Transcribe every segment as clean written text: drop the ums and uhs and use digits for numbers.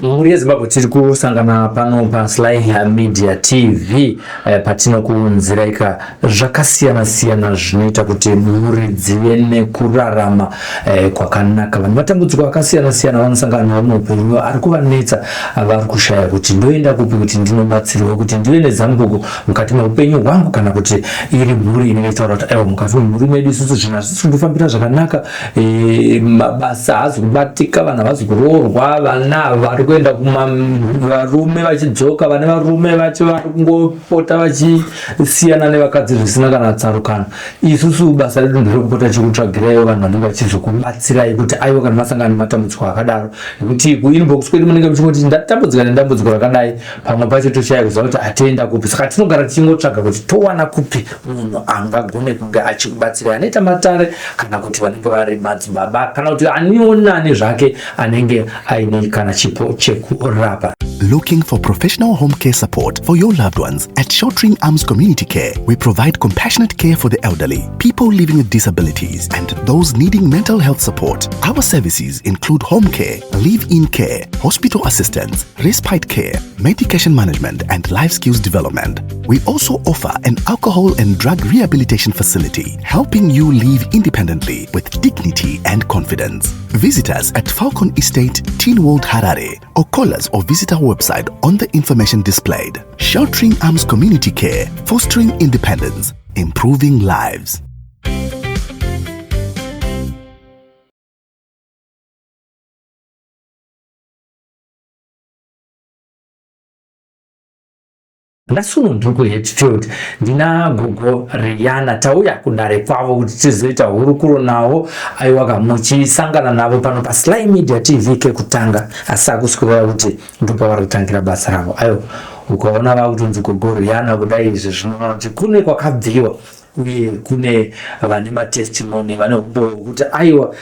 Muri yeZimbabwe tiri kusangana pano paSly Media TV patinokunziraika zvakasiyana-siyana zvinoita kuti mhuri dzive nekurarama kwakanaka. Vanhu vatambudzwa vakasiyana-siyana vanosangana muupenyu ari kuvanetsa, vari kushaya kuti ndoenda kupi kuti ndinobatsirwa, kuti ndive nezambuko mukati meupenyu hwangu, kana kuti iri mhuri inoitaura kuti aiwa mukati memhuri medu isusu zvinhu hazvisi kundofambira zvakanaka, mabasa hazi kubatika, vanhu havazi kuroorwa, vana vari kuenda kuvarume vachidzoka, vane varume vacho vari kungopota vachisiyana nevakadzi zvisina kana tsarukano. Isusu basa redu nderekupota chikutsvagiraiwo vanhu vanenge vachizokubatsirai kuti aiwa kana masangana nematambudziko akadaro, nekuti kuinbox kwedu munenge muchingoti ndatambudzika nedambudziko rakadai, pamwe pacho toshaya kuziva kuti hatienda kupi. Saka tinogara tichingotsvaga kuti towana kupi munhu angagone kunge achikubatsirai, anoita matare kana kuti vanenge vari madzibaba, kana kuti aniwo nani zvake anenge aine kana chipo chekurapa. Looking for professional home care support for your loved ones? At Sheltering Arms Community Care, we provide compassionate care for the elderly, people living with disabilities, and those needing mental health support. Our services include home care, live-in care, hospital assistance, respite care, medication management, and life skills development. We also offer an alcohol and drug rehabilitation facility, helping you live independently with dignity and confidence. Visit us at Falcon Estate, Teen World Harare, or call us or visit our website on the information displayed. Sheltering Arms Community Care, fostering independence, improving lives. Ndasuno nduku Hatfield ndina gogo Rihanna tauya kudare kwavo kuti tizoita hurukuro nawo aiwa muchisangana navo pano paSly Media TV kekutanga, asi akuswera kuti ndipo vari kutangira basa ravo. Aiwa ukaona vakutonzi gogo Rihanna kudai izvi zvinoona kuti kune kwakabviwa uye kune vane matestimony vane umbo kuti aiwa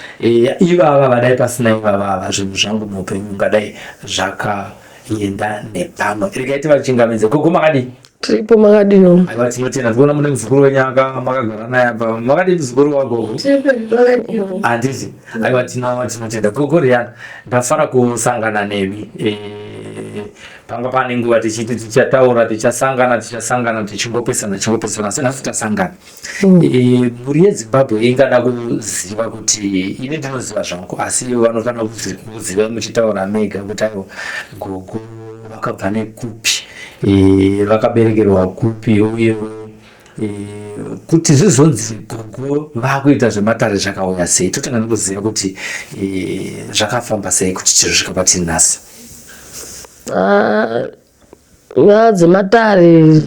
ivava vadai pasina ivava zvinhu zvangu muupenyu ngadai zvakaenda nepano. Rekaiti vachingamidze gogo makadi tripo makadino aiwa tinotenda tiona mune muzukuru wenyaka makagara naye apa makadi muzukuru wagogo handiti aiwa tinotenda gogo Rihanna ndafara kusangana nevi panga pane nguva tichiti tichataura tichasangana tichingopesana senasi tasangana. Mhuri yeZimbabwe ingada kuziva kuti ini ndinoziva zvangu, asi vanofana kuziva muchitaura mega kuti aiwa gogo vakabva nekupi, vakaberekerwa kupi, uye kuti zvizonzi gogo vakuita zvematare zvakauya sei. Totanga nekuziva kuti zvakafamba sei kuti chiro zvikabati nhasi. Nyaya dzematare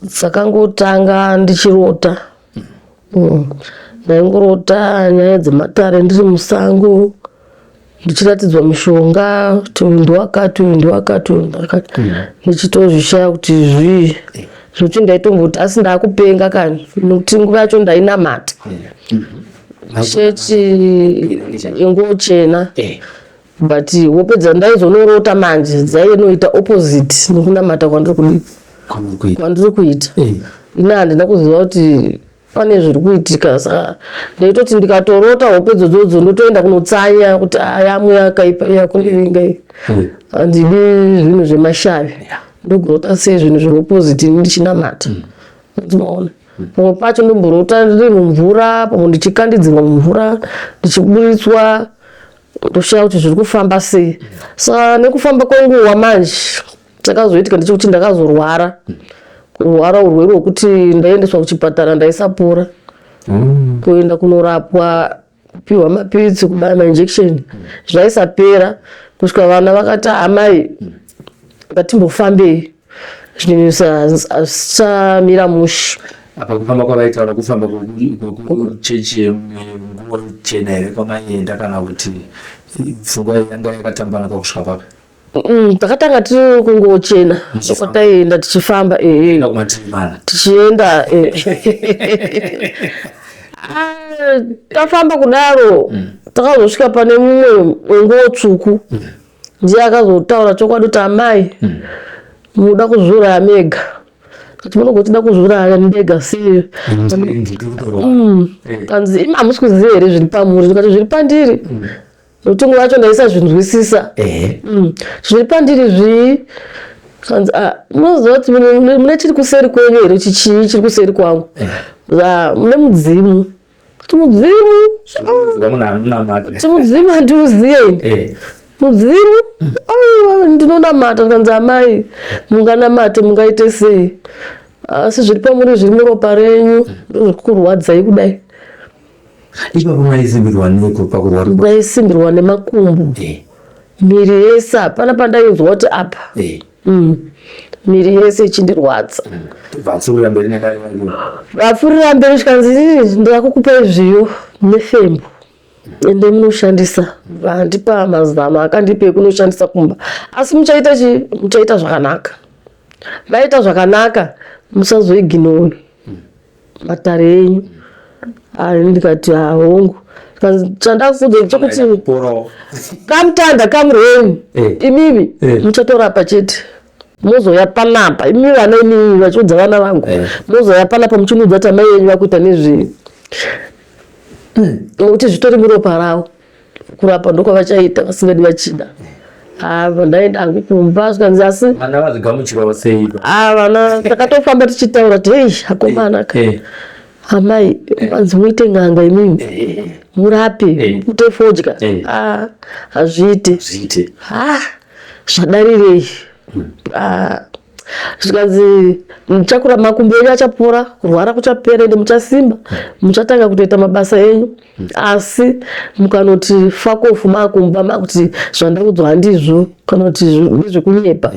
dzakangotanga ndichirota. Ndaingorota nyaya dzematare ndiri musango ndichiratidzwa mishonga tuindi wakati ndichitozvishaya kuti zvii zvokuti ndaitomboti asi ndakupenga kani, nokuti nguva yacho ndainamata chechi ingochena, but wopedza ndaizonorota manje dzainoita opposite nokunamata kwandiri kuita. Ina handina kuziva kuti pane zviri kuitika, saka ndaitoti ndikatorota hope dzodzo ndotoenda kunotsanya kuti yamu yakaipa yakundivinga iyi, handidi zvinhu zvemashavi, ndogurota sei zvinhu zveopposite ndichinamata. Unoona pamwe pacho ndomborota ndiri mumvura, pamwe ndichikandidzirwa mumvura, ndichiburitswa, ndoshaya kuti zviri kufamba sei. Saka nekufamba kwenguva manje chakazoitika ndechekuti ndakazorwara, kurwara urwere hwekuti ndaendeswa kuchipatara ndaisapora, kuenda kunorapwa, kupiwa mapiritsi, kubaya mainjection, zvaisapera, kusvika vana vakati amai ngatimbofambei, zvinhu zvichamira mushe. Apa kufamba kwavaitaura kufamba kuchechi nguva chena here kwamaenda, kana kuti pfungwa yanga yakatambanuka kusvika papi? Takatanga tiri kungochena kwataienda tichifamba tichienda tafamba kudaro takazosvika pane mumwe wenguo tsvuku, ndiye akazotaura chokwadi kuti amai muda kuzviuraya mega, kuti munogotida kuzviuraya ndega sei? Kanzi imi hamusi kuziva here zviri pamuri? Ndikati zviri pandiri. Utungu wacho ndaisazvinzwisisa. Zviri pandiri kanzi munozoti mune chiri kuseri kwenyu here chichii chiri kuseri kwangu. Mune mudzimu. Kuti mudzimu handiuziye. Mudzimu ndinonamata kanzi amai munganamate mungaite sei. Asi zviri pamuri zviri muropa renyu ndozvirikurwadzai kudai. Ipapo maisimbirwa neko pakurwara? Maisimbirwa nemakumbo. Miri yese hapana pandainzwa kuti apa. Miri yese ichindirwadza. Vapfurira mberi zvikanzi ndakukupa zviyo nefembo. Ende munoshandisa. Vandipa mazama akandipa ekunoshandisa kumba. Asi muchaita zvakanaka. Vaita zvakanaka musazoiginori matare enyu. Ndikati hongu. Chandakufunza chokuti kamutanda kamurweni imimi muchatorapa chete. Mozoya panapa imimi vana imimi vachiudza vana vangu mozoya panapa muchinudza kuti mai yenyu vakuita nezvii. Nokuti zvitori muropa ravo kurapa ndokwavachaita vasingadi vachida. Ndaenda hangu kumba zvikanzi asi vana vazvigamuchirwa sei? Vana takatofamba tichitaura kuti akomana amai vanzi muite ng'anga imimi murape muite fodya. Hazviite. Zvadarirei. Zvikanzi muchakura makumbo enyu achapora, kurwara kuchapera ende muchasimba, muchatanga kutoita mabasa enyu. Asi mukanoti fuck off makumba makuti zvandaudzwa handizvo kana kuti ndezvekunyepa,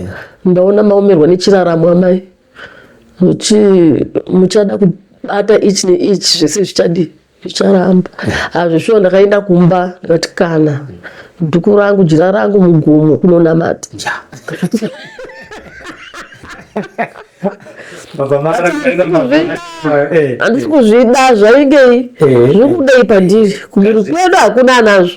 ndaona maomerwa nechiraramo amai. Muchada kubata ichi neichi zvese zvichadi zvicharamba. Hazvishuwa ndakaenda kumba ndikati kana dhuku rangu jira rangu mugomo kunonamata. Handisi kuzvida zvaingei zvirikudai pandiri. Kumhuri kwedu hakuna nazvo.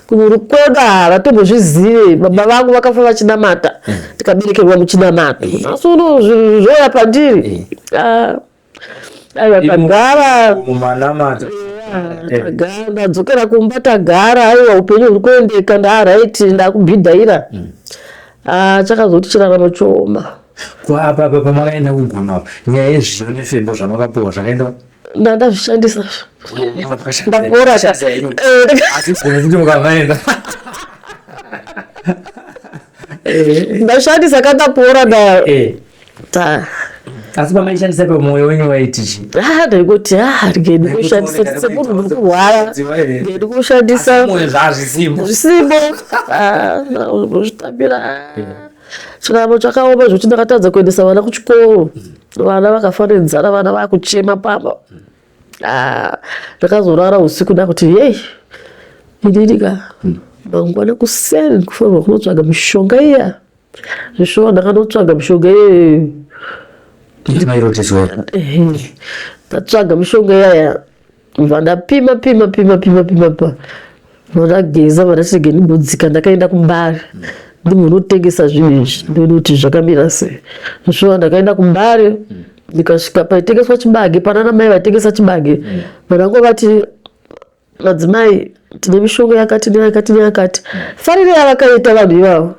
Kumhuri kwedu havatombozvizive. Baba vangu vakafa vachinamata tikaberekerwa muchinamata. Asi uno zvoya pandiri. Aiwa tagara ndadzokera kumba tagara. Aiwa upenyu huri kuendeka ndaraiti ndakubhidhaira. Chakazoti chiraramo chooma. Apa pamakaenda kuguma nyaya yezviyo nefembo zvamakapuwa zvakaenda ndazvishandisa ndapora kuti mukavaenda ndashandisa kandapora asi pamaishandisa pamwoyo wenyu waitichi? Ndaikoti rikedi kushandisa semunhu muri kurwara ngedi kushandisa zvisimo zvitambira. Chiramo chakaoma zvokuti ndakatadza kuendesa vana kuchikoro. Vana vakafaniridzana, vana vakuchema pamba. Ndakazorara usiku ndakuti yei ididika mangwana kuseni ndikufanirwa kunotsvaga mishonga iya. Zvishoma ndakandotsvaga mishonga iya. Ndatsvaga mishonga iya bva ndapima ndageza vandasige ndimbodzika ndakaenda kumbari. Ndimo unotengesa zvinhu izvi ndinoti zvakamira sei. Zvishoma ndakaenda kumbari ndikasvika paitengeswa chibage panana mai vaitengesa chibage. Vanangu vati madzimai tine mishonga yakati neyakati neyakati. Farire yavakaita vanhu ivavo.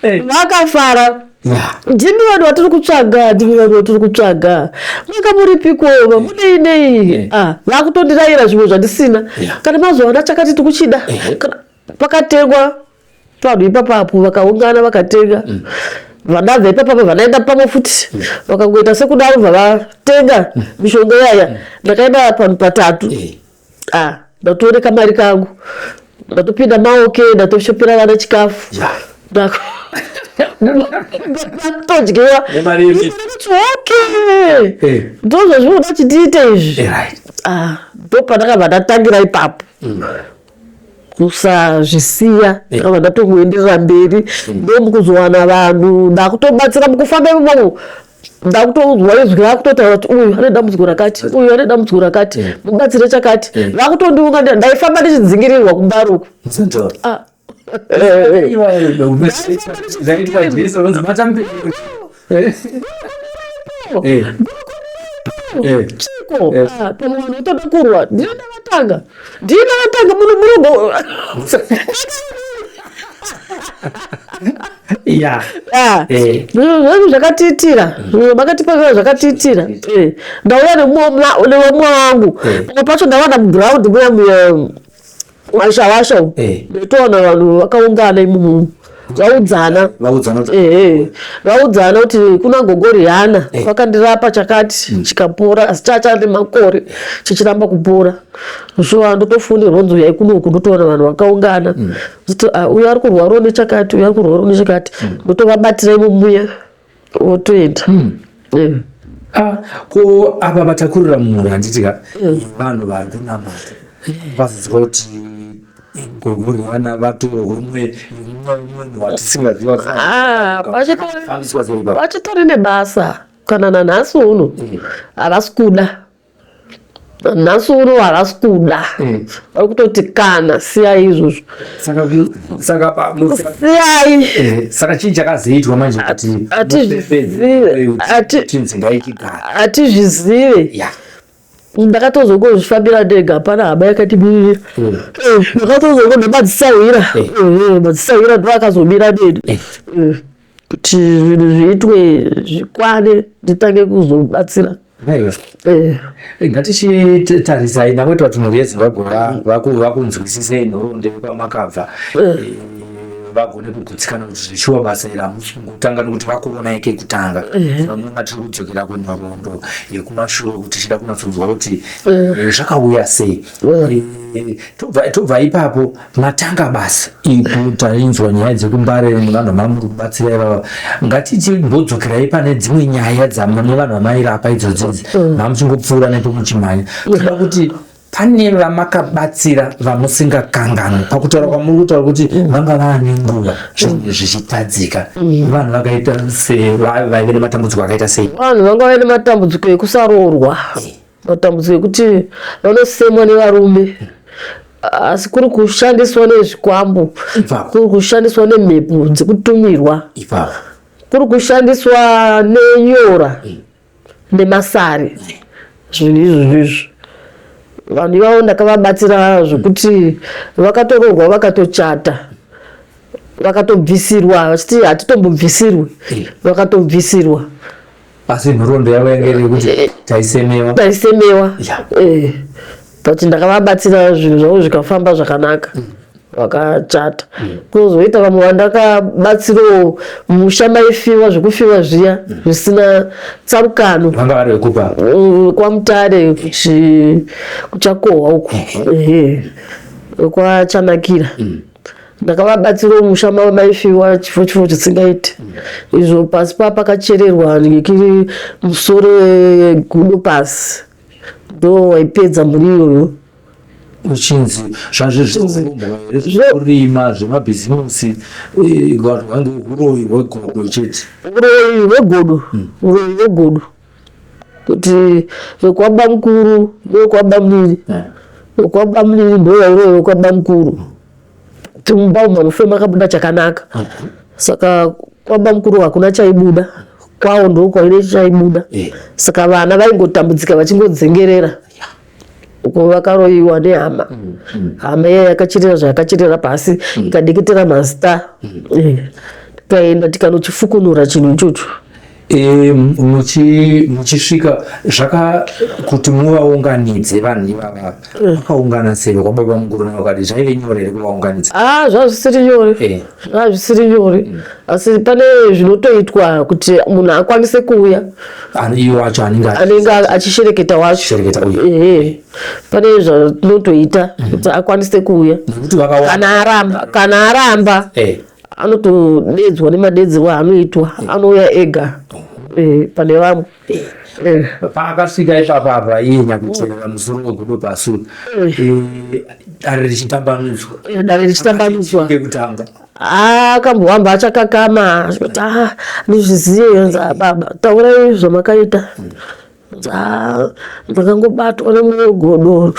Vakafara. Ndimi vanhu vatiri kutsvaga. Makamuripiko munei nei? Vakutondiraira zvimwe zvandisina. Kana mazoona chakati tikuchida. Pakatengwa panhu ipapapo vakaungana vakatenga. Vana vaipapapo vanaenda pamwe futi. Vakangoita sekudaro vavatenga mishonga yaya. Ndakaenda panhu patatu. Ndatoone kamari kangu. Ndatopinda maoke ndatoshopera vana chikafu. Ndotodyiwa ndozvazvinoda kuti ndiite izvi. Ndopandakabva ndatangira ipapo kusazvisiya. Ndakabva ndatongoenderera mberi ndomukuzowana vanhu ndakutobatsira mukufamba imomo. Ndakutoudzwa izwi rakutotaura kuti uyu ane dambudziko rakati, uyu ane dambudziko rakati, mubatsire chakati. Vakutondiunganira ndaifamba ndichidzingirirwa kumbaruku. chiko pamwe unotoda kurwa ndina vatanga muno zvinhu zvakatiitira makatipakira zvakatiitira ndauya nemumwe wangu pamwe pacho ndavana muground muya mashawasha ndotoona vanhu vakaungana imomo vaudzana kuti kuna gogori hana vakandirapa chakati chikapora asi chachane makore chichiramba kupora so ndotofundirwa ronzo yaikunoku ndotoona vanhu vakaungana uyo ari kurwarawo nechakati uyo ari kurwarawo nechakati ndotovabatira imomuya votoenda ko apa vatakurira mumwe handitika vanhu vari kunamata vaziva kuti gogori vana vatorumwe watisingaziva vachitori nebasa kana nanhasi uno havasi kuda vari kutoti kana siyai izvozvo saka chii chakazoitwa manje kuti hatizvizive ndakatozongozvifambira ndega pana hama yakatibirira ndakatozongo madzisawira ndo akazomira dedu kuti zvinhu zviitwe zvikwane nditange kuzobatsira ngatichitarisai namwe vatunhu vezimbabwe vakunzwisisei nhoroondo kwamakabva vagone kugutsikana kuti zvichiwa basa iri hamusingotanga nokuti vakuonai kekutanga vanonga tiri kudzokera kwenhoroondo yekumashure kuti chida kunatsodzwa kuti zvakauya sei. Tobva ipapo matanga basa ikutainzwa nyaya dzekumbare nevanhu vamuri kubatsira ivava, ngatichimbodzokerayi pane dzimwe nyaya dzamune vanhu vamairapa idzodzi mamuchingopfuura nepo muchimhanya kuda kuti pane vamakabatsira vamusingakanganwi pakutaura kwamuri kutaura kuti vanga vaane nguva zvinhu zvichitadzika. Vanhu vakaita sei? Vaive nematambudziko akaita sei? Vanhu vanga vaine matambudziko ekusaroorwa, matambudziko ekuti vanosemwa nevarume, asi kuri kushandiswa nezvikwambo, kuri kushandiswa nemhepo dzekutumirwa, kuri kushandiswa nenyora nemasari. Zvinhu izvozvizvo vanhu ivavo ndakavabatsira zvokuti vakatoroorwa vakatochata vakatobvisirwa, vachiti hatitombobvisirwi, vakatobvisirwa. Asi nhoroondo yavo yanga kuti taisemewa. But ndakavabatsira zvinhu zvavo zvikafamba zvakanaka, vakachata. Kuzoita vamwe vandakabatsirawo musha maifiwa zvekufiwa zviya zvisina tsarukano, vanga vari vekupa kwaMutare kuchakohwa uko kwachanakira. Ndakavabatsirawo musha maifiwa chifo chisingaiti. Izvo pasi pakachererwa ngekiri musoro wegudo pasi ndo waipedza muri iyoyo. Uchinzi zvakurima zvemabhizimusi vanhu vange uroyi hwegodo chete, uroyi hwegodo kuti vekwaba mukuru ndokwaba mlili, wekwaba mlili ndo wairoyi wekwaba mukuru kuti mumbauma mufe makabuda chakanaka. Saka kwaba mukuru hakuna chaibuda, kwavo ndo kwaine chaibuda. Saka vana vaingotambudzika vachingodzengerera uko vakaroyiwa nehama. Hama iya yakachirira zvayakachirira pasi ikadikitira mazita, tikaenda tikanochifukunura chinhu ichocho. Muchisvika kuti muvaunganidze vanhu ivava, vakaungana sei? Kwababa mukuru navakati zvaive nyore here kuvaunganidza? Zvazvisiri nyore, asi pane zvinotoitwa kuti munhu akwanise kuuya, iwo wacho anenge achishereketa wacho. Pane zvanotoita kuti akwanise kuuya, kana aramba anotodedzwa nemadedzerwo anoitwa, anouya ega pane vamwe. Paakasvika ipapapa iye nyakuteera musoro wegudo pasure, dare richitambanudzwa ngekutanga akambohamba achakakama kuti ndizvizive baba, taurai zvamakaita. Ndakangobatwa nemumwe godo,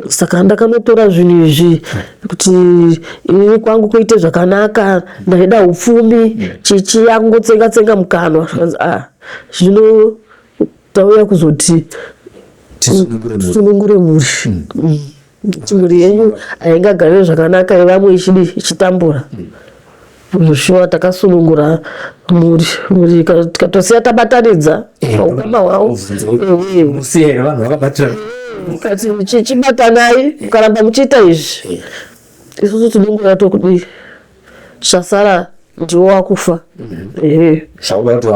saka ndakanotora zvinhu izvi kuti ini kwangu kuite zvakanaka, ndaida upfumi, chichi akungotsenga mukanwa. Zvino tauya kuzoti tisunungure mhuri. Kuti mhuri yenyu haingagarire zvakanaka yevamwe ichitambura. Zvoshuwa takasunungura mhuri tikatosiya tabatanidza ukama hwawo. Musiye vanhu vakabatira. Chibatanai mukaramba muchiita izvi. Isusu tinongora tokudii chasara ndiwo wakufa.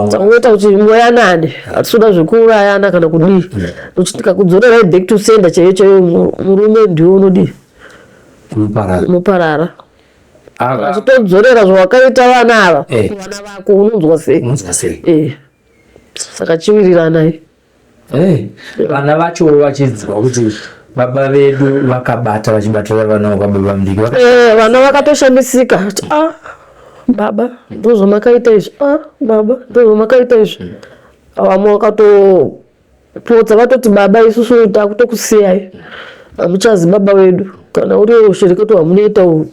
Tinoita kuti moyanane hatinoda zvekuurayana kana kudii. Nokuti tikakudzorera back to sender chaiyo murume ndiwo unodii unoparara. Achitodzorera zvawakaita vana ava vana vako unonzwa sei. Saka chiwiriranai. Vana vacho vachidzwa kuti baba vedu vakabata vachibatira vana vakababa mudiki. Vana vakatoshamisika. Baba ndozvamakaita izvi. Baba ndozvamakaita izvi. Vamwe vakatopodza vatoti baba isusu takutokusiyai. Hamuchazi baba wedu. Kana uri ushirikato hamunoita uyu.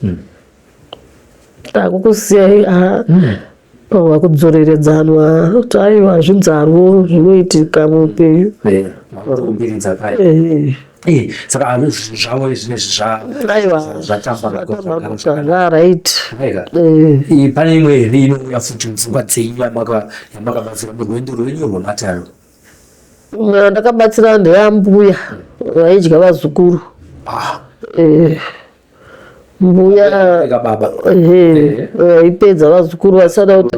Takukusiyai. Wakudzoreredzanwa kuti aiwa zvinzarwo zvinoitika muupenyu. Saka zvavo izvinezvi right. Pane imwe here inouya futi mupfungwa dzenyu yamakabatsira murwendo rwenyu rwemataro? Ndakabatsira ndeyambuya vaidya vazukuru. Mbuya ipedza vazukuru vasada kuti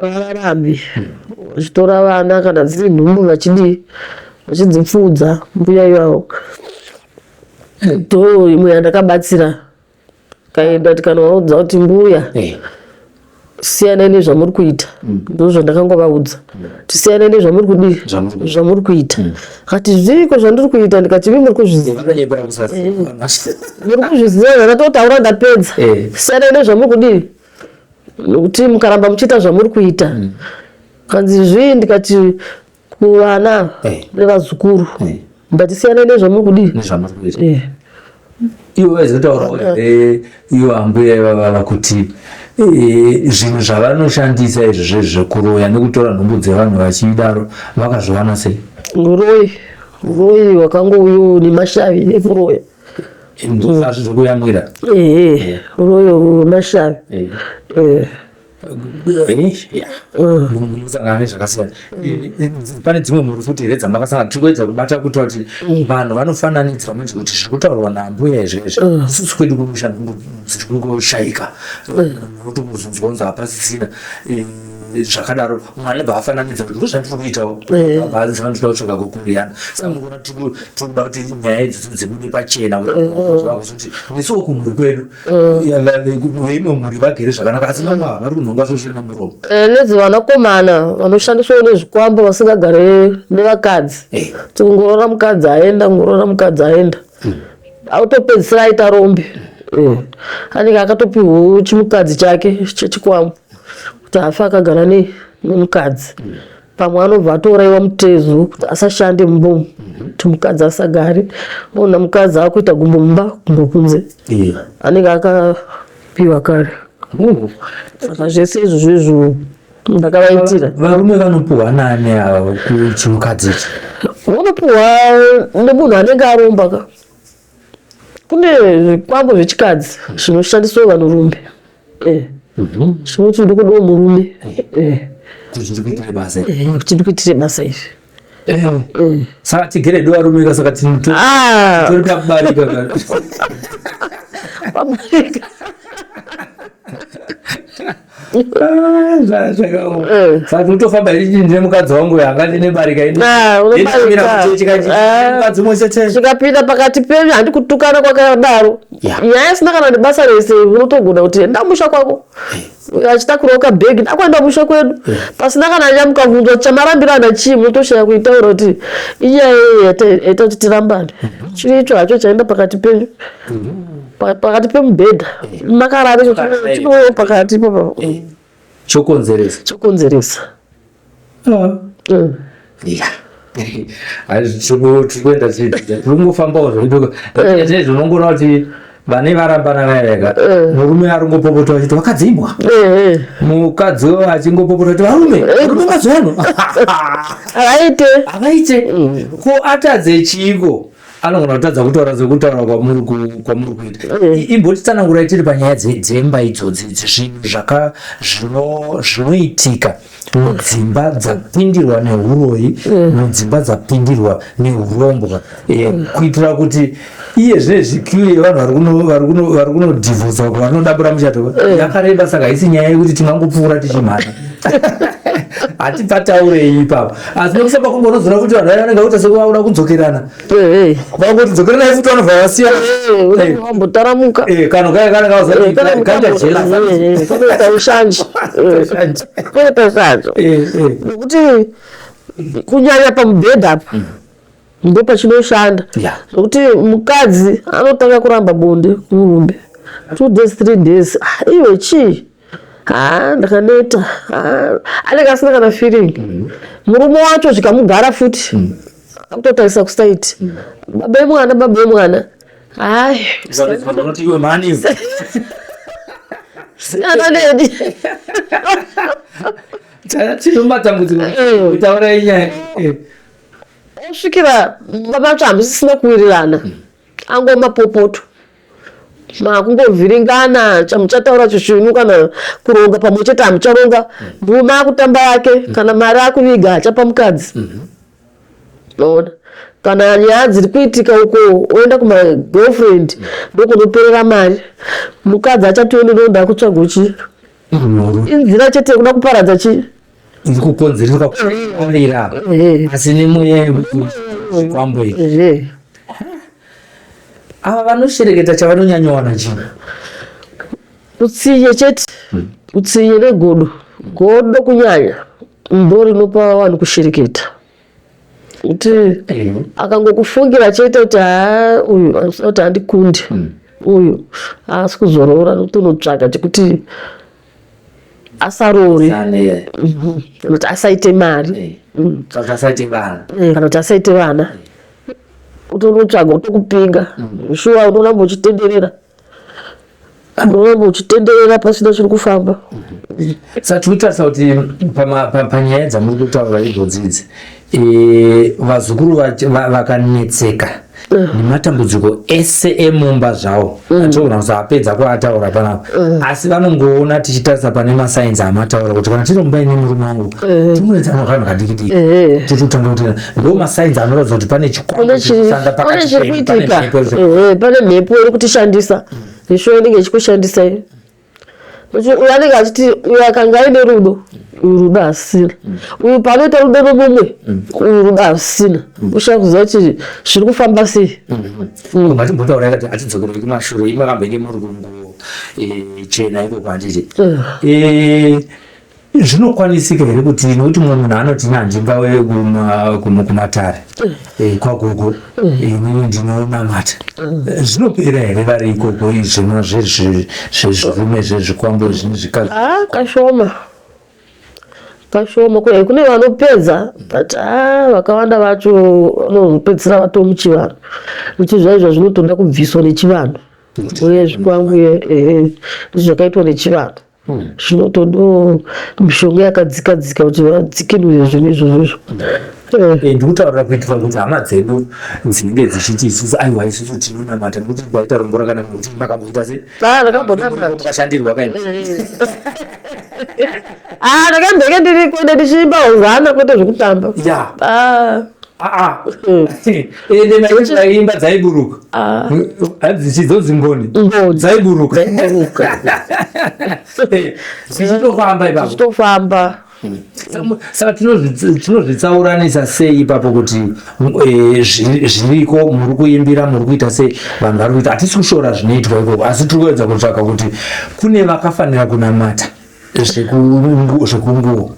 vararambi vachitora vana kana dziri nhumbu vachidzipfudza mbuya ivavo. To imwe yandakabatsira kaenda tikanovaudza kuti mbuya siyanai nezvamuri kuita. Ndozvandakangovaudza tisiyanai nezvamuri kudii zvamuri kuita. Kati zviriko zvandiri kuita ndikati muri kuzviziva. Muri kuzviziva zvandatotaura ndapedza. Siyanai nezvamuri kudii nokuti mukaramba muchiita zvamuri kuita. Kanzi zvii ndikati kuvana nevazukuru mbatisiyanai nezvamuri kudii. Ivo vaizotaura ivo ambuya ivava kuti zvinhu zvavanoshandisa izvi zvekuroya nekutora nhumbu dzevanhu vachidaro vakazviwana sei? Uroyi wakangouyo nemashavi ekuroya. Zvokuyamwira. Uroyi wemashavi. Munosangana nezvakasiyana. Pane dzimwe mhuri futi here dzamakasangana tikuedza kubata kuita kuti vanhu vanofananidzwa munzi kuti zviri kutaurwa naambuya izvezvi isusu kwedu kumusha dziri kungoshayika nokuti muzonzwanza hapasisina zvakadaro mwana baafananidza kuti ndozvandiri kuitawo baazi vanotoda kutsvaga kukuriyana. Saka munoona tinoda kuti nyaya idzi dzibude pachena kuti nesuwo kumhuri kwedu veimwe mhuri vagere zvakanaka asi vamwe vari kunhonga zvosviri namuromo. Nedzevanakomana vanoshandiswawo nezvikwambo vasingagare nevakadzi. Tikungorora mukadzi aenda kungorora mukadzi aenda autopedzisira aita rombe. Anenge akatopiwawo chimukadzi chake chechikwambo kuti afa akagara nemukadzi. Pamwe anobva atoraiwa mutezo kuti asashande mumba kuti mukadzi asagare. Ona mukadzi akuita gumbo mumba gumbo kunze. Anenge akapiwa kare. Saka zvese izvozvo ndakavaitira. Varume vanopuhwa nani ava kuchimukadzi ichi? Vanopuhwa nemunhu anenge aromba. Kune zvikwambo zvechikadzi zvinoshandiswa vanhurume. Zvinoti ndikudiwo murume. Kuti ndikuitire basa iri. Kuti ndikuitire basa iri. Saka tigere dovarumika saka tori takubarika. Pabarika. Saka tinotofamba ndine mukadzi wangu yanga ndine barika tikapinda pakati penyu handi kutukana kwakadaro. Nyaya isina kana nebasa rese unotogona kuti enda musha kwako achitakurawo kabhegi ndakwenda musha kwedu pasina kana nyamukabvunzwa chamarambirana chii munotoshaya kuitaura kuti inyaya yaita kuti tirambane. Chiri icho hacho chaenda pakati penyu pakati pemubhedha makarara chinowo pakati ipapo chokonzeresa. Tiri kuenda tingofambawo zvinongoreva kuti vane varambana vairega murume aringopopota vachiti vakadzimwa mukadzi achingopopota kuti varume mazano avaite ko atadze chiko anogona kutadza kutaura zvekutaura kwamuri kuita. Imbotitsanangurai tiri panyaya dzemba idzodzi zvinhu zvinoitika mudzimba dzapindirwa neuroyi mudzimba dzapindirwa neurombwa kuitira kuti iye zvine zvikiwe vanhu vari kunodhivhosa vanodabura muchato yakareba, saka haisi nyaya yekuti tingangopfuura tichimhanya hatipataurei ipapo, asi nekusamba kungonozoona kuti vanhu vaya vanenge vaita sekuvaona kudzokerana vangoti dzokeranai futi vanobva vasiyana vambotaramuka kanhu kaya kanenge kaita jela kunoita ushanji nekuti kunyanya pamubhedha apa ndo pachinoshanda nokuti mukadzi anotanga kuramba bonde kumurume 2 days 3 days iwe chii ndakaneta anenge asina kana feeling. Murume wacho zvikamugara futi akutotarisa kusaiti baba emwana hai iwe mani ananedi tinomatambudziko kutaura inyaya osvikira baba vacho hambisisina kuwirirana angomapopoto makungovhiringana chamuchataura chishinu kana kuronga pamwe chete hamucharonga. Murume akutamba yake kana mari akuviga achapa mukadzi ona kana nyaya dziri kuitika uko oenda kumagirlfriend ndokunoperera mari mukadzi achatoenenoda kutsvaga uchi inzira chete kuda kuparadza chi iri kukonzeresa kuarira asi nemoya kwambo ava vanoshereketa chavanonyanyawana chino utsinye chete utsinye negodo kunyanya ndo rinopa vanhu kushereketa kuti akangokufungira chete kuti uyu anofanira kuti handikundi uyu haasi kuzorora nokuti unotsvaga chekuti asarore kana kuti asaite mari kana kuti asaite vana utonotsvaga utokupinga shuwa unoramba uchitenderera pasina chiri kufamba. Saka tikutarisa kuti panyaya dzamuri kutaura idzodzidzi vazukuru vakanetseka nematambudziko ese emumba zvavo atogona kusapedza kuataura panapa asi vanongoona tichitarisa pane masainzi amataura kuti kana tiri mumba ine murume wangu tinoedzana kanhu kadikidiki tototanga kuti ndo masainzi anoratidza kuti pane chikwanda pane mhepo iri kutishandisa isho inenge ichikushandisai uyu anenge achiti uyu akanga aine rudo uyu rudo hasina uyu panoita rudo nomumwe uyu rudo hasina ushaka kuziva kuti zviri kufamba sei. Matimbotaura kuti atidzokerere kumashure imakambe nemurungu chena iko kwanditi zvinokwanisika here kuti nokuti mumwe munhu anoti nanjingawe kumatare kwagogo inini ndinonamata zvinopera here vari ikoko izvino zvezvirume zvezvikwambo zvine zvikazi kashoma kune vanopedza but vakawanda vacho vanozopedzisira vatomuchivanhu uchi zvaizvo zvinotoda kubviswa nechivanhu uye zvikwambu zvakaitwa nechivanhu zvinotondo mishonga yakadzika kuti vadzikinure zvinhu izvozvo. Ndikutaurira kuitira kuti hama dzedu dzinenge dzichiti isusu aiwa isusu tinonamata nekuti kwaita rombo rakanaka kuti makamboita sei ndakambonakashandirwa kaini ndakambeke ndiri kuenda ndichiimba ungana kwete zvekutamba imba dzaiburuka hadzichidzodzi ngoni dzaiburuka zichitofamba ipapo zitofamba. Saka tinozvitsauranisa sei ipapo kuti zviriko muri kuimbira muri kuita sei vanhu vari kuita hatisi kushora zvinoitwa ikoko asi tiri kuedza kutsvaka kuti kune vakafanira kunamata zvekunguo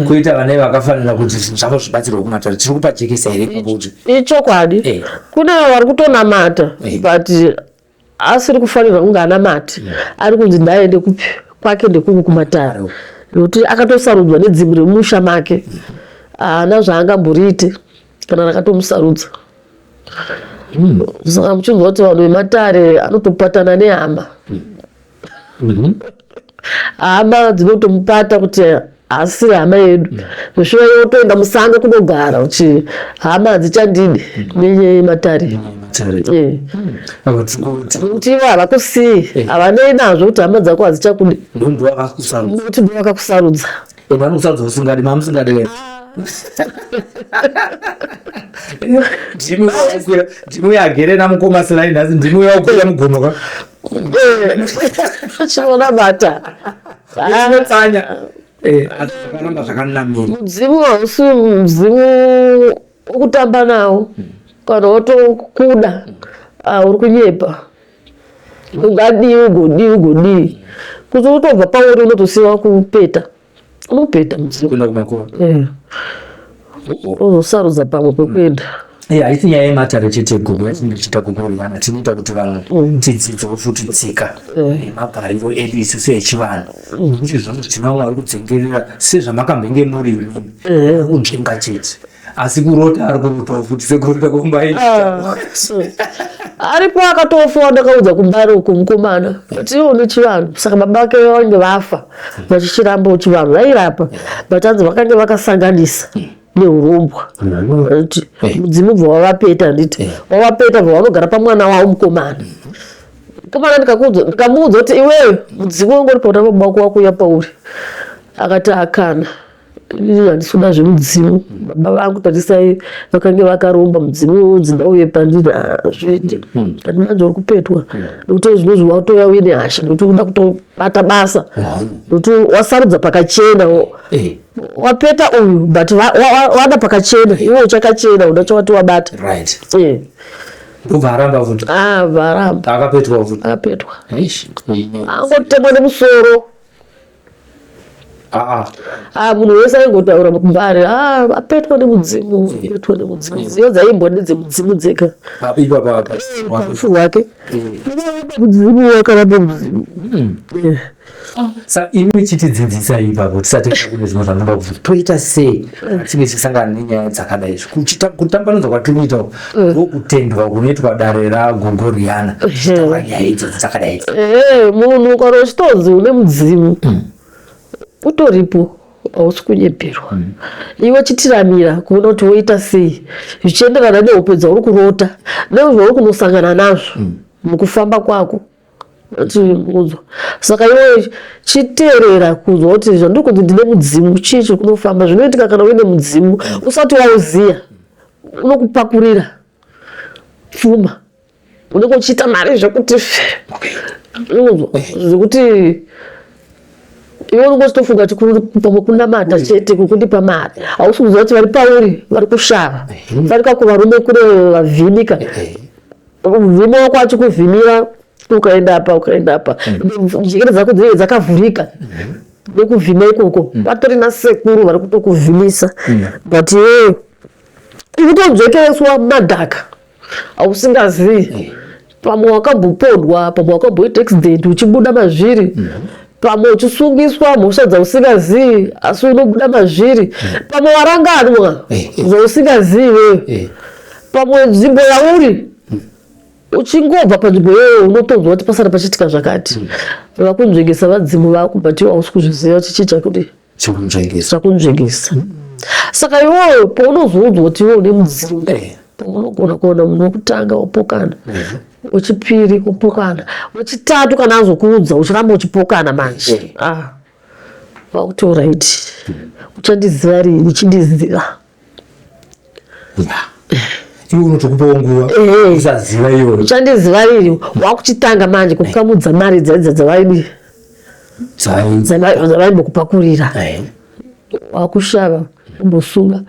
kuita vane vakafanira kuti zvinhu zvavo zvibatsirwe kumatare tiri kupa jekesa here pakuti ichokwadi kune vari kutonamata but asiri kufanirwa kunge anamati ari kunzi ndaende kupi kwake ndekungu kumatare nokuti akatosarudzwa nedzimwe remusha make haana zvaangamboriite kana rakatomusarudza Saka muchinzwa kuti vanhu vematare anotopatana nehama. Hama dzinotomupata kuti asiri hama yedu. Mushure yotoenda musanga kunogara kuti hama hadzichandidi nematare. Kuti ivo havakusii, havanei nazvo kuti hama dzako hadzichakudi. Ndo vakakusarudza. Vanokusarudza usingadi, mamusingadi. Ndimu yagere namukoma silaini asi ndimu yakukwira mugonoka. Chivona bata. Zvinotsanya. Zvakaramba zvakanamira. Mudzimu hausi mudzimu wokutamba nawo. Kana wotokuda uri kunyepa. Ugodi. Kuti utobva pauri unotosiwa kupeta. Unopeta mudzimu. Kuenda kumakova. Uzosarudza pamwe pekuenda. Haisi nyaya yematare chete gugu yatinochita kukurumbana tinoita kuti vanhu tidzidzewo futi tsika nemagariro edu isusu echivanhu kuti zvino tinamwe vari kudzengerera sezvamakambenge muri kunzvenga chete asi kurota ari kurotawo futi sekurota kumbaita aripo akatofa ndakaudza kumbari uku mukomana kuti iwo nechivanhu saka baba vake vange vafa vachichiramba chivanhu vairapa batanzi vakange vakasanganisa neurombwa. Mudzimu bva wavapeta nditi wavapeta bva vanogara pamwana wavo mukomana. Mukomana ndikamuudza kuti iwewe mudzimu wangu uri pauna baba wako wakuuya pauri. Akati akana. Handisi kuda zvemudzimu. Baba vangu tarisai vakange vakaromba mudzimu dzingauye pandiri hazvidi. Kati manje uri kupetwa. Nokuti zvinozvi watoya uye nehasha nokuti unoda kutobata basa. Nokuti wasarudza pakachena. Wapeta uyu but wada pakachena iwe uchakachena uda chawati wabata. Right. Ndobva aramba futi. Varamba. Akapetwa futi. Akapetwa. Angotemwa nemusoro. Munhu wese aingotaura mukumbari apetwa nemudzimu. Ziyo dzaimbo ndedzemudzimu dzega. Pafu wake. Mudzimu wakaramba mudzimu. Saka imi chitidzidzisa ipapo tisati kune zvimwe zvanoda kubva toita sei tinge tisangana nenyaya dzakadai kutambanudzwa kwatinoita ndokutendwa kunoitwa dare raGogoriana taura nyaya idzodzo dzakadai. Munhu kana uchitonzi une mudzimu utoripo hausi kunyeperwa. Iwe chitiramira kuona kuti woita sei zvichienderana nehope dzauri kurota nezvauri kunosangana nazvo mukufamba kwako. Saka iwe chiteerera kuzwa kuti zvandiri kunzi ndine mudzimu chii chiri kunofamba. Zvinoitika kana uine mudzimu usati wauziya unokupakurira pfuma unenge uchiita mari zvekuti zvekuti iwe unenge uchitofunga kuti pamwe kunamata chete kukundipa mari hausi kuziva kuti vari pauri vari kushava farika kuvarume kure vavhinika muvhimi wako achikuvhimira ukaenda apa njere dzako dzinenge dzakavhurika nekuvhima ikoko patorina sekuru vari kutokuvhimisa but iwewe ikutodzokereswa madhaka hausingazivi. Pamwe wakambopondwa, pamwe wakamboita accident uchibuda mazviri, pamwe uchisungiswa mhosva dzausingazivi asi unobuda mazviri, pamwe waranganwa zvausingazivi wewe, pamwe nzvimbo yauri uchingobva panzvimbo iyoyo unotonzwa kuti pasara pachiitika zvakati. Vakunzvengesa vadzimu vako but iwe hausi kuzviziva kuti chii chakunzvengesa. Saka iwewe paunozoudzwa kuti iwe une mudzimu unogona kuona munhu wekutanga wapokana, wechipiri wapokana, wechitatu kana azokuudza uchiramba uchipokana manje vakuti alright uchandiziva rini uchindiziva. Iwe unotokupawo nguva usaziva iwe uchandiziva rini wakuchitanga manje kukamudza mari dzavaidi dzavaimbokupakurira wakushava umbosunga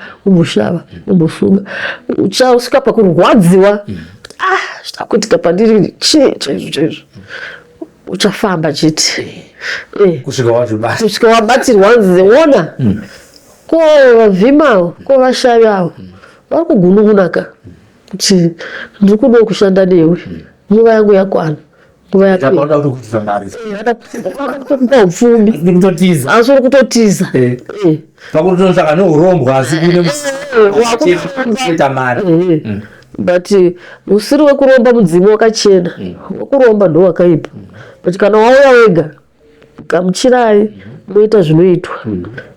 umbosunga uchasvika pakurwadziwa zvitakuitika pandiri chii chaizvo uchafamba chete kusvika wabatirwa nzi ona ko vavhima ko vashavi avo vari kugunun'unaka kuti ndiri kudawo kushanda newe nguva yangu yakwana nguva yapera upfumi asi uri kutotiza pakutotsvaka neurombwa asi kune mari but usiri wekuromba mudzimu wakachena, wekuromba ndo wakaipa. But kana wauya wega gamuchirai moita zvinoitwa,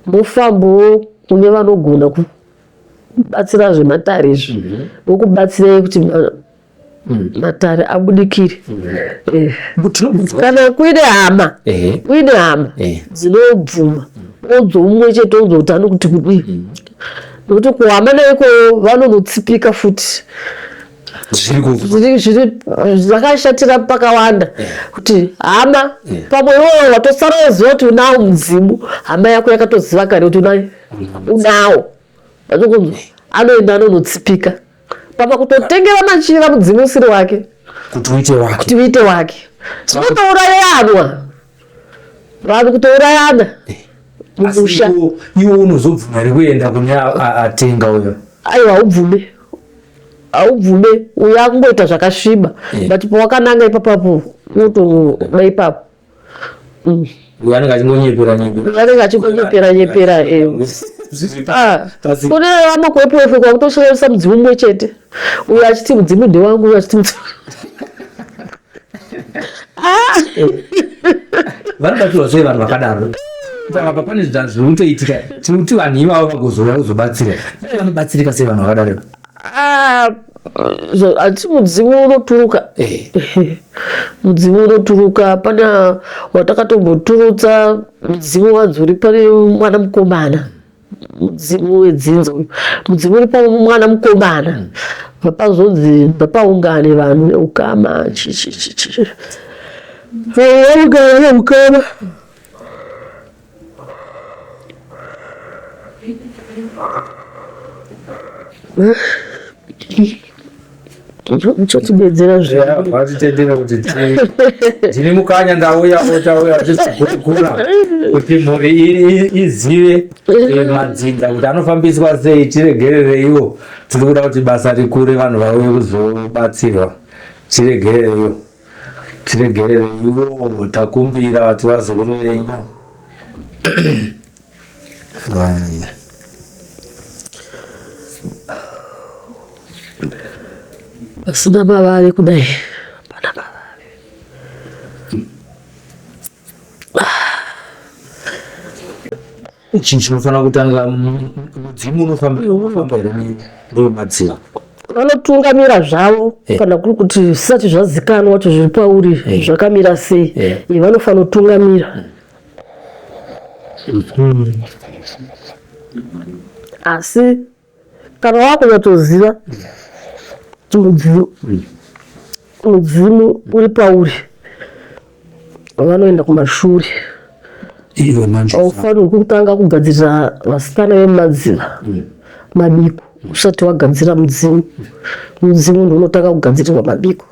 mofambawo kune vanogona kubatsira zvematare izvi, vokubatsirai kuti matare abudikire. Kana kuine hama dzinobvuma odzomumwe chete odzotano kuti kudii, nokuti kuhama naiko vanonotsipika futi zvakashatira pakawanda kuti hama pamwe iwowo watosara uziva kuti unawo mudzimu, hama yako yakatoziva kare kuti unawo, anoenda anonotsipika papa kutotengera machira mudzimu usiri wake kuti uite wake. Tinotourayanwa vanhu kutourayana mumusha. Iwe unozobvuma here kuenda kune atenga uyo? Aiwa haubvume uyo akungoita zvakasviba, but pawakananga ipapapo unotoda ipapo. Uyo anenge achingonyepera kune vamakwepuwefu kwakutoshandisa mudzimu mumwe chete, uyo achiti mudzimu ndewangu, uyo achiti mudzimu vanobatirwa sei vanhu vakadaro? Apa pane zvinotoitika tinoti vanhu ivavo vagozouya kuzobatsira, vanobatsirika sei vanhu vakadaro? Ati mudzimu unoturuka, mudzimu unoturuka. Pana watakatomboturutsa mudzimu wanzuri, pane mwana mukomana, mudzimu wedzinza uyu, mudzimu uri pamwana mukomana, vapazonzi vapaungane vanhu neukama neukama. Chotibedzera vatitendera kuti tine mukanya ndauya tichigurigura kuti mhuri izive madzinza kuti anofambiswa sei. Tiregerereiwo, tiri kuda kuti basa rikure, vanhu vauye kuzobatsirwa. Tiregerereiwo, takumbira vati vazokurorenga. Pasina mavare kudai, pana mavare. Chinhu chinofanira kutanga, mudzimu unofamba here ndomadziro? Vanotungamira zvavo kana kuri kuti zvisati zvazikanwa kuti zviri pauri zvakamira sei, vanofanira kutungamira. Asi kana wakunyatsoziva mudzimu uri pauri, vanoenda kumashure. Haufanirwi kutanga kugadzirira vasikana vemumadziva mabiko usati wagadzira mudzimu. Mudzimu ndiwo unotanga kugadzirirwa mabiko.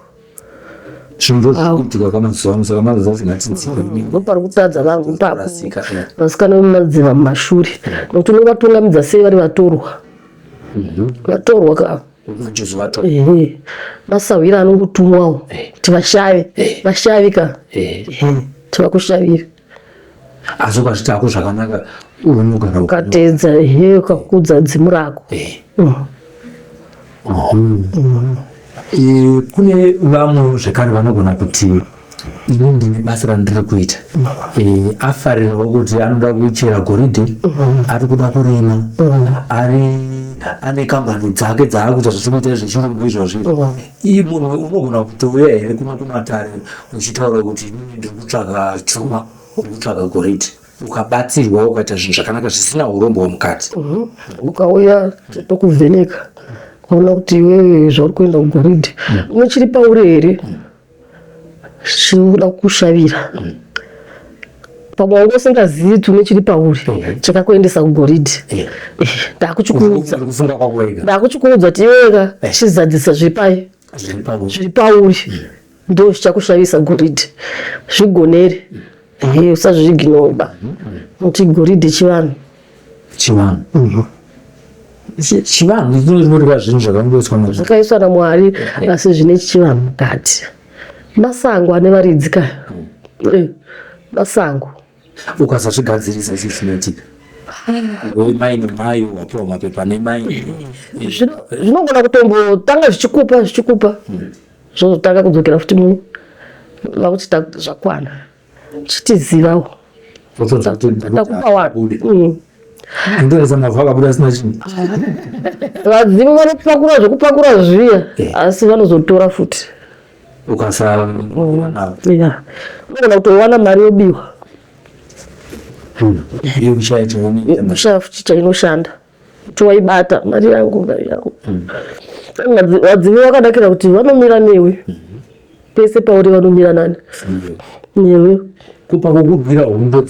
Ndopari kutadza vanhu ipapo, vasikana vemumadziva mumashure, nokuti unovatungamidza sei vari vatorwa ka masawira anongotumwawo kuti vashavi ka tivakushavira. Asi ukazvitako zvakanaka ukatedza ukakudza dzimu rako. Kune vamwe zvekare vanogona kuti ini ndine basa randiri kuita, afarirawo kuti anoda kuchera goridhe, ari kuda kurima, ane kambani dzake dzaakuita zvinoita zvechirungu izvozvi. Munhu unogona kutouya here kuno kumatare uchitaura kuti inini ndiri kutsvaga chuma, uri kutsvaga goridhe, ukabatsirwa ukaita zvinhu zvakanaka zvisina urombo hwemukati. Ukauya tokuvheneka kuona kuti iwewe zvauri kuenda kugoridhe umwe chiri pauri here, chinoda kushavira. Pamwe wanga usingazivi kuti umwe chiri pauri chakakuendesa kugoridhe. Ndakuchikuudza kuti iweka chizadzisa zviri pauri ndo chichakushavisa goridhe. Zvigonere, usazviiginoba, nokuti goridhe chivanhu. Chivanhu zvinodiwa zvinhu zvakangoiswa zvakaiswa naMwari, asi zvine chivanhu mukati. Masango ane varidzi kaya, masango. Ukasazvigadzirisa chii chinoitika? Maini mayo wapewa mapepa ni maini zvinogona kutombotanga zvichikupa zvozotanga kudzokera futi muno vakuti zvakwana chitizivawo takupa wanu ndoreza mavhu akabuda asina chinhu. vadzivi vanopakura zvekupakura zviya asi vanozotora futi ukasaona unogona kutowana mari yobiwa iyo kushaya futi chainoshanda kuti waibata mari yangu vadzivi vakadakira kuti vanomira newe pese pauri vanomira nani newe kupa kukubvira humbo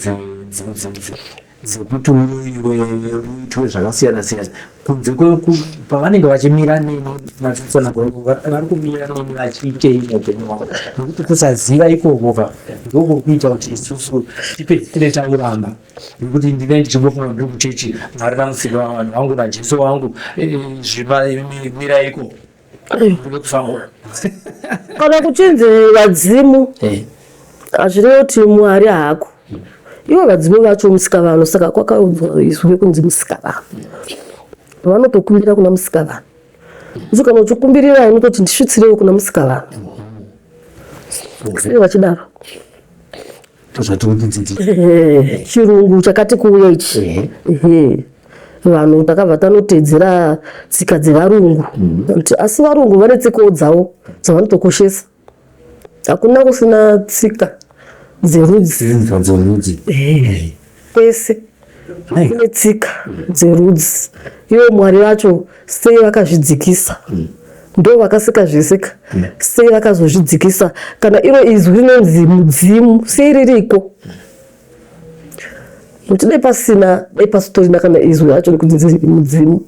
dzekuti uitwe zvakasiyana siyana kunze pavanenge vachimira neni vari kumira neni vachiitei muupenyu hwavo nekuti kusaziva ikoko ndoko kuita kuti isusu tipedzisire tauramba nekuti ndine ndichimbofunga ndiri kuchechi mwari namusika vanhu vangu najesu wangu zvimiraiko ndikufamba kana kuchinzi vadzimu hazvirevo kuti mwari hako ivo vadzimu vacho musikavanhu saka kwakaizwe kunzi musikavanhu vanotokumbira kuna musikavanhu uzi kana uchikumbirira unototi ndisvitsirewo kuna musikavanhu sei vachidaro chirungu chakati kuuya ichi vanhu takabva tanotedzera tsika dzevarungu asi varungu vane tsikawo dzavo dzavanotokoshesa hakuna kusina tsika dzerudzi kwese kune tsika dzerudzi ivo mwari vacho sei vakazvidzikisa ndo vakasika zvisika sei vakazozvidzikisa kana iro izwi rinonzi mudzimu sei ririko kuti dai pasina dai pasitorina kana izwi racho rekuti mudzimu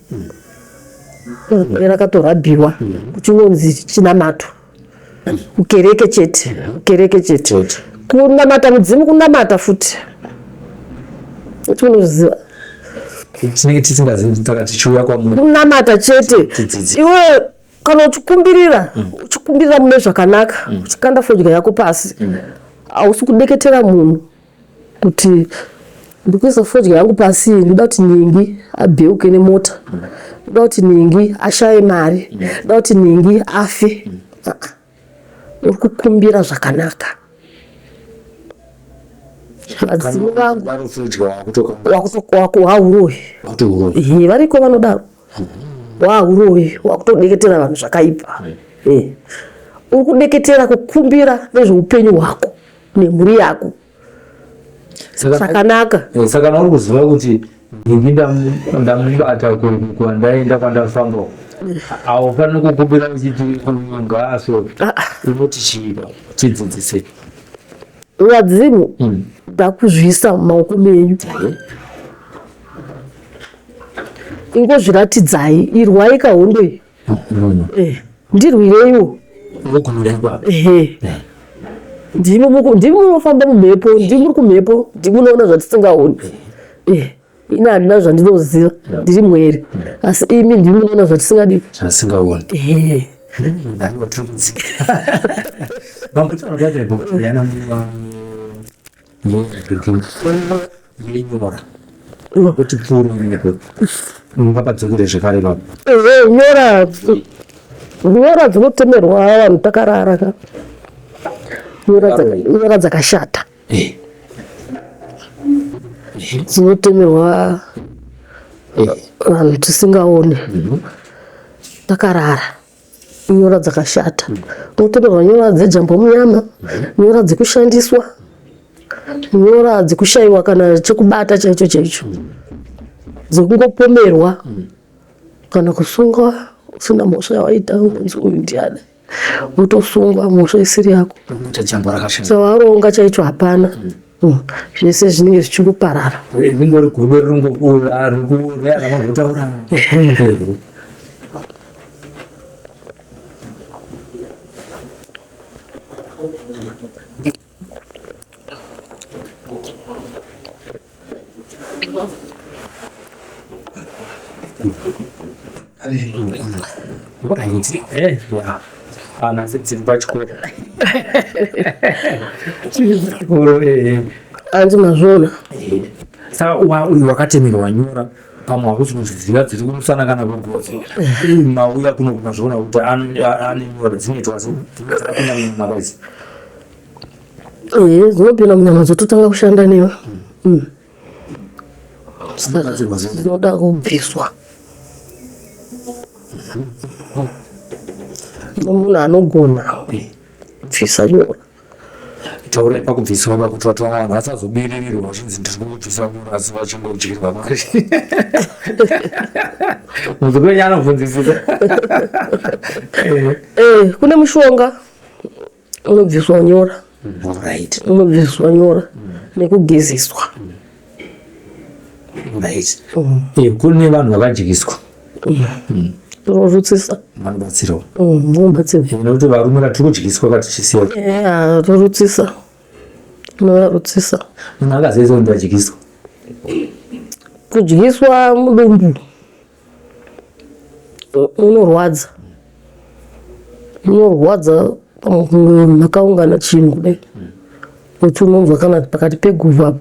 rakatorabhiwa kuchinonzi chinamato kukereke chete kunamata mudzimu kunamata futi unoziva tinenge tisingazivi takatichiuya kwamuri kunamata chete iwe kana uchikumbirira mune zvakanaka uchikanda fodya yako pasi hausi kudeketera munhu kuti ndikuisa fodya yangu pasi ndoda kuti ningi abheuke nemota ndoda kuti ningi ashaye mari ndoda kuti ningi afe uri kukumbira zvakanaka vadzimu vangu wauroyi variko vanodaro wauroyi wakutodeketera vanhu zvakaipa uri kudeketera kukumbira nezveupenyu hwako nemhuri yako zvakanaka saka nauri kuziva kuti ndingi ndamubata kwandaenda kwandafamba haufaniri kukumbira uchiti ngaso unoti chiiva chidzidzise vadzimu ndakuzviisa mumaoko menyu ingozviratidzai irwai kahondoi ndirwireiwo ndimi munofamba mumhepo ndimi muri kumhepo ndimi munoona zvatisingaoni ina handina zvandinoziva ndiri mwere asi imi ndimi munoona zvatisingadi zvasingaoni yenyora kuti pfuro ungapadzokere zvekare vavo nyora dzinotemerwa vanhu takarara ka nyora dzakashata dzinotemerwa vanhu tisingaoni takarara nyora dzakashata unotemerwa nyora dzejambo munyama nyora dzekushandiswa nyora dzekushayiwa kana chekubata chaicho dzekungopomerwa kana kusungwa usina mhosva yawaita unonzi uyu ndiani wotosungwa mhosva isiri yako chavaronga chaicho hapana zvese zvinenge zvichingoparara ringori gume ringorearamavutaura hanzi mazvona Saka wakatemerwa wanyora pamwe hakusi kuzviziva dziri kumusana kana kugosi mauya kuno kunazvoona kuti ane nyora dzinoitwa dzakapinda munyama kwaidzi dzinopinda munyama dzototanga kushanda newa dzinoda kubviswa munhu anogona kubvisa nyora taura pakubviswa pakuti watu vanhu vasazobirirwa vachinzi ndiri kubvisa nyora asi vachingodyirwa mari muzokwenya anobvunzisisa kune mushonga unobviswa nyora unobviswa nyora nekugezeswa kune vanhu vakajikiswa torutsisa vanobatsirawo munobatsira nekuti varume vatiri kudyiswa katichisiya torutsisa unovarutsisa munhu akaziisa kuti ndajikiswa kudyiswa mudumbu unorwadza makaungana chinhu kudai kuti unonzwa kana pakati peguvha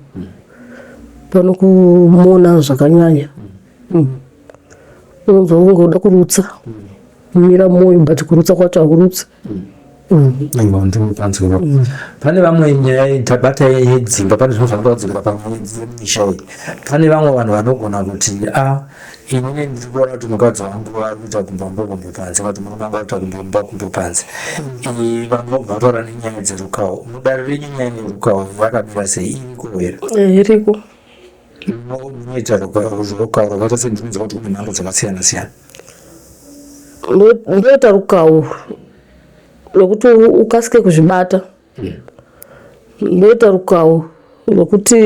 pano kumona zvakanyanya unonzwa ungoda kurutsa mira moyo but kurutsa kwacho hakurutsi ndinopanzira pane vamwe nyaya tabata yedzimba pane zvinhu zvanodzokera pamwe misha iyi pane vamwe vanhu vanogona kuti inini ndiri kuona kuti mukadzi wangu ari kuita kumbombokumbe panze kuti murume wangu ari kuita kumbombokumbe panze vanhu vobva vataura nenyaya dzerukawo mudare renyu nyaya nerukawo vakabira sei iriko here iriko munoita rukawo rwakaita sendinonzwa kuti kune mhando dzakasiyana siyana ndoita rukawo rwekuti ukasike kuzvibata ndoita rukawo rwekuti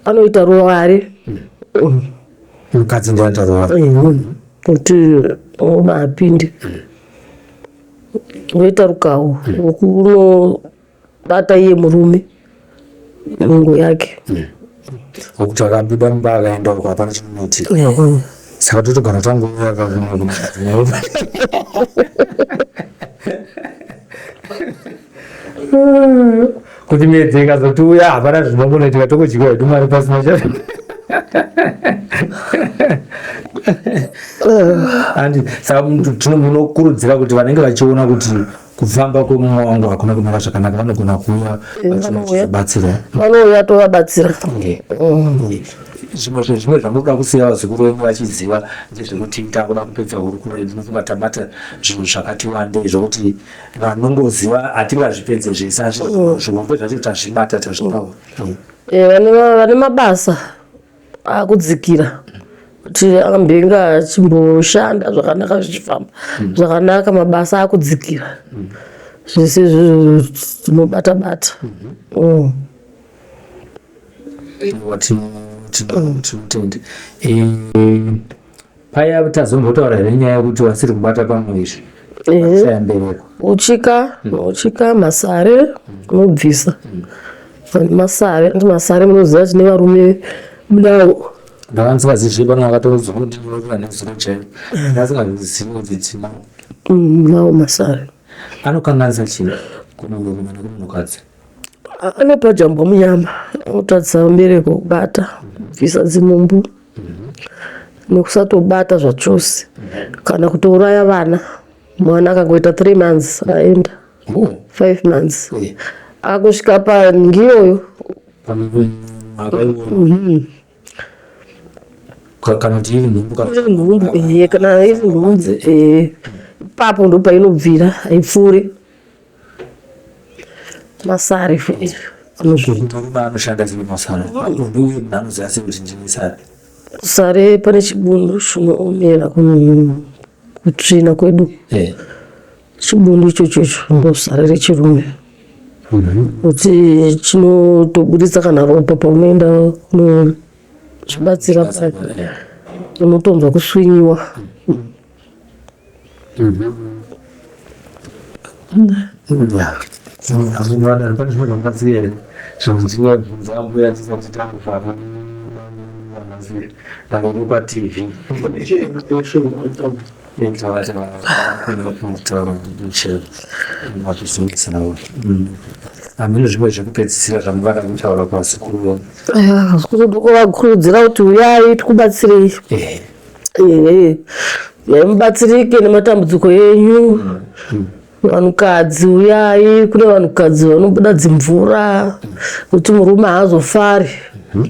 anoita ruware mukadzi ndoita ruware kuti ubapinde ndoita rukawo rwekunobata iye murume nungo yake okuti akabiba mimba akaenda uko hapana chinoitika saka totogara tanguuya kuti miedzi ikazotiuya hapana zvinongonoitika tokudyika hedu mari pasina cha saka munokurudzira kuti vanenge vachiona kuti kufamba kwemumwe wangu hakuna kumira zvakanaka vanogona kuuya vachibatsira vanouya tovabatsira zvimwe zvamunoda kusiya zvikuru venyu vachiziva ndezvekuti takuda kupedza hurukuro yedu nofunga tabata zvinhu zvakati wandei zvokuti vanongoziva hatingazvipedze zvese zvivombo zvacho tazvibata tazvipawo vane mabasa akudzikira kuti ambenge achimboshanda zvakanaka zvichifamba zvakanaka mabasa akudzikira zvese izvozvo tinobata-bata tinotende paya tazombotaura here nyaya yekuti vasiri kubata pamwe izvi vashayambereko uchika masare unobvisa masare munoziva tine varume mudavo ndakanzikazizve pano vakatoudzwa kuti ndinotora nezuro chaio ndasingazivi kuti tinao nawo masare anokanganisa chii kunongomana kumunhukadzi ane pajambwa munyama anotadzisa mbereko kubata kubvisa dzinumbu nekusatobata zvachose kana kutouraya vana mwana akangoita 3 months aenda 5 months akusvika pangiyoyo kana kuti iri nhumbu kana iri nhunzi ipapo ndo painobvira haipfuuri masare anoshanda sei masare uye anoziva sei kuti ndine sare sare pane chibundu chinoomera kutsvina kwedu chibundu ichocho ndo sare rechirume kuti chinotobuditsa kana ropa paunoenda kunozvibatsira pake unotonzwa kuswinyiwa pane zvimwe zvamukasiya here zvinhu ndingabvunza ambuya tisati takufara ndangori patv Amino zvimwe zvekupedzisira zvamunoda kutaura kuvasikuru kuzovakurudzira kuti uyai tikubatsirei mubatsirike nematambudziko yenyu. Vanhukadzi uyai, kune vanhukadzi vanobuda dzimvura kuti murume haazofari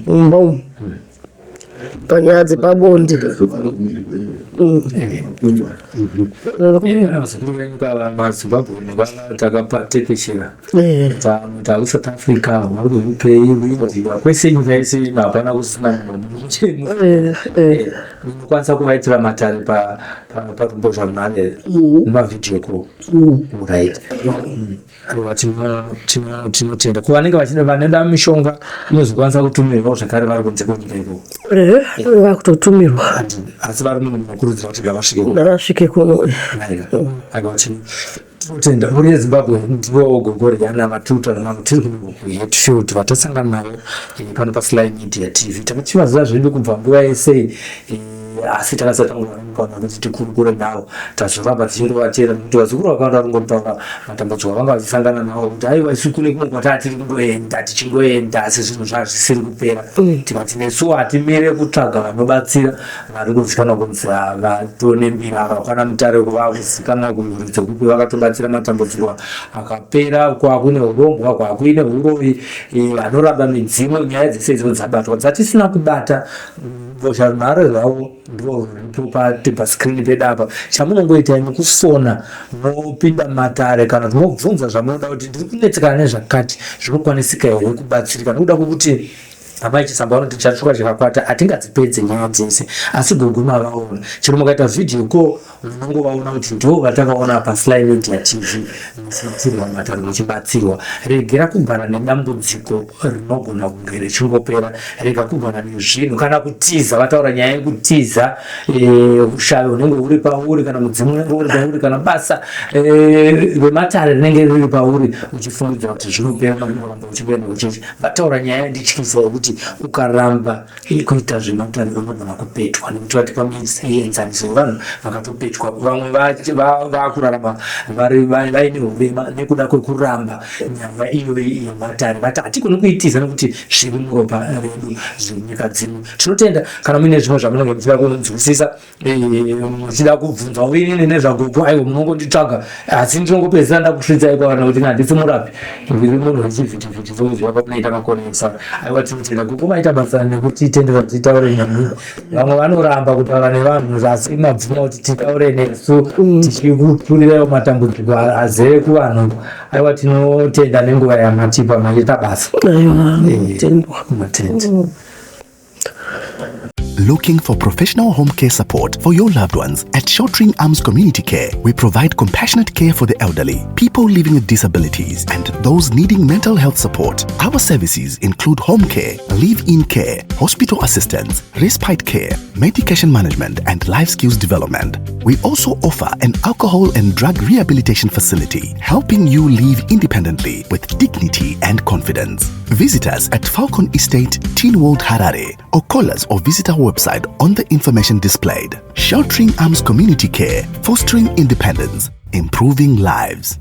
mumba umu panyaya dzepabonde. mazimbabwe takapatekeshera tausouth africa varikuzvipei kwese nyika yese hapana kusina unokwanisa kuvaitira matare parumbozvanhare nemavhidhiyo ko right. Tinotenda kuvanenge vanenda mishonga inozokwanisa kutumirwawo zvakare vari kunze kwenyika iko vakutotumirwa asi vari munokurudzira kuti ngavasvike kuno. Tinotenda muri yezimbabwe ndivo gogoriana matuta namatirikuheadfield vatasangana navo pano paSly Media TV. Takachivaziva zvedu kubva nguva yese asi takasatangurana kuti tikurukure navo tazoramba tichingovatera nekuti vazukuru vakawanda varingotaura matambudziko vanga vachisangana navo kuti aiwa isu kune kumwe kwatati tichingoenda asi zvinhu zvazvisiri kupera. Tikati nesu hatimire kutsvaga vanobatsira vari kuzikanwa kunzi vatonembira vakwana mutare kuvakuzikanwa kumhuri dzekupi vakatobatsira matambudziko akapera kwakune urongwa kwakuine uroyi vanoramba midzimu nyaya dzese idzodzo dzabatwa dzatisina kubata mbozhanhare zvavo ndo paskrini pedu apa. Chamunongoita nekufona mopinda matare kana tinobvunza zvamunoda kuti ndiri kunetsekana nezvakati zvinokwanisika here kubatsirika nekuda kwokuti amai chisamba vanoti chatsvuka chakakwata hatingadzipedze nyaya dzese asi goguma vaona chero mukaita vhidhiyo ko unongovaona kuti ndo vatakaona paSly Media TV muchibatsirwa matare muchibatsirwa. Regera kugara nedambudziko rinogona kunge richingopera, rega kugara nezvinhu kana kutiza. Vataura nyaya yekutiza ushavi unenge uri pauri kana mudzimu unenge uri pauri kana basa rematare rinenge riri pauri uchifungidzira kuti zvinopera nokuramba uchipera uchichi. Vataura nyaya yandityisa kuti ukaramba kuita zvematare unogona kupetwa nekuti vati pamuenzaniso yevanhu vakatopetwa vamwe vakurarama vaine urema nekuda kwekuramba nyaya iyoyi yematare. Vati hatigoni kuitiza nekuti zviri muropa redu zvenyika dzino. Tinotenda kana muine zvimwe zvamunenge muchida kunzwisisa muchida kubvunza uini nezvagogo aiwa munongonditsvaga asi ndinongopedzisira ndakusvitsai kwavanhu kuti handisi murapi ndiri munhu wechivhitivhiti zvoziva pamunoita makonesa. Aiwa tinotenda gogo maita basa nekuti tendera kuti titaure nyamui. Vamwe vanoramba kutaura nevanhu asi mabvuma kuti titaure nesu tichikupfurirawo matambudziko azere kuvanhu. Aiwa tinotenda nenguva yamatipa maita basa. Looking for professional home care support for your loved ones? At Sheltering Arms Community Care, we provide compassionate care for the elderly, people living with disabilities, and those needing mental health support. Our services include home care, live-in care, hospital assistance, respite care, medication management, and life skills development. We also offer an alcohol and drug rehabilitation facility, helping you live independently with dignity and confidence. Visit us at Falcon Estate, Teen World Harare, or call us or visit our website on the information displayed. Sheltering Arms Community Care, fostering independence, improving lives.